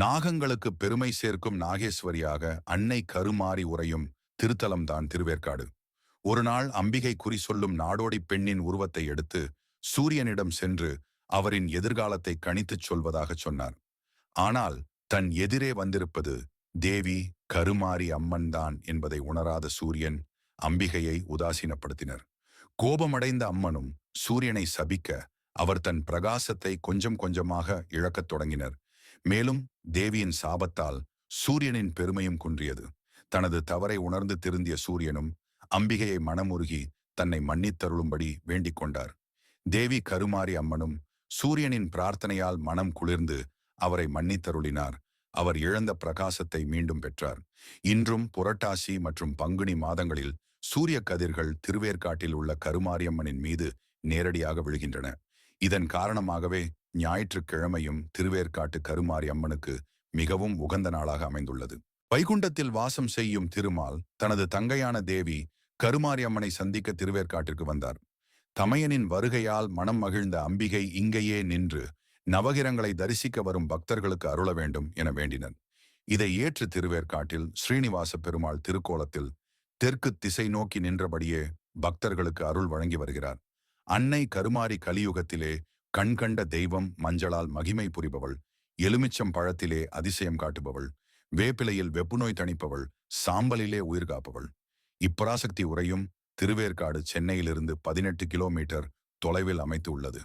நாகங்களுக்கு பெருமை சேர்க்கும் நாகேஸ்வரியாக அன்னை கருமாறி உறையும் திருத்தலம்தான் திருவேற்காடு. ஒரு நாள் அம்பிகை குறி சொல்லும் நாடோடி பெண்ணின் உருவத்தை எடுத்து சூரியனிடம் சென்று அவரின் எதிர்காலத்தை கணித்துச் சொல்வதாகச் சொன்னார். ஆனால் தன் எதிரே வந்திருப்பது தேவி கருமாரி அம்மன்தான் என்பதை உணராத சூரியன் அம்பிகையை உதாசீனப்படுத்தினர். கோபமடைந்த அம்மனும் சூரியனை சபிக்க அவர் தன் பிரகாசத்தை கொஞ்சம் கொஞ்சமாக இழக்கத் தொடங்கினர். மேலும் தேவியின் சாபத்தால் சூரியனின் பெருமையும் குன்றியது. தனது தவறை உணர்ந்து திருந்திய சூரியனும் அம்பிகையை மனமுருகி தன்னை மன்னித்தருளும்படி வேண்டிக் கொண்டார். தேவி கருமாரி அம்மனும் சூரியனின் பிரார்த்தனையால் மனம் குளிர்ந்து அவரை மன்னித்தருளினார். அவர் இழந்த பிரகாசத்தை மீண்டும் பெற்றார். இன்றும் புரட்டாசி மற்றும் பங்குனி மாதங்களில் சூரிய கதிர்கள் திருவேற்காட்டில் உள்ள கருமாரியம்மனின் மீது நேரடியாக விழுகின்றன. இதன் காரணமாகவே ஞாயிற்றுக்கிழமையும் திருவேற்காட்டு கருமாரி அம்மனுக்கு மிகவும் உகந்த நாளாக அமைந்துள்ளது. வைகுண்டத்தில் வாசம் செய்யும் திருமால் தனது தங்கையான தேவி கருமாரி அம்மனை சந்திக்க திருவேற்காட்டிற்கு வந்தார். தமையனின் வருகையால் மனம் மகிழ்ந்த அம்பிகை இங்கேயே நின்று நவகிரங்களை தரிசிக்க வரும் பக்தர்களுக்கு அருள வேண்டும் என வேண்டினர். இதை ஏற்று திருவேற்காட்டில் ஸ்ரீனிவாச பெருமாள் திருக்கோலத்தில் தெற்கு திசை நோக்கி நின்றபடியே பக்தர்களுக்கு அருள் வழங்கி வருகிறார். அன்னை கருமாரி கலியுகத்திலே கண்கண்ட தெய்வம், மஞ்சளால் மகிமை புரிபவள், எலுமிச்சம் பழத்திலே அதிசயம் காட்டுபவள், வேப்பிலையில் வெப்புநோய் தணிப்பவள், சாம்பலிலே உயிர் காப்பவள். இப்பராசக்தி உரையும் திருவேற்காடு சென்னையிலிருந்து 18 கிலோமீட்டர் தொலைவில் அமைத்து உள்ளது.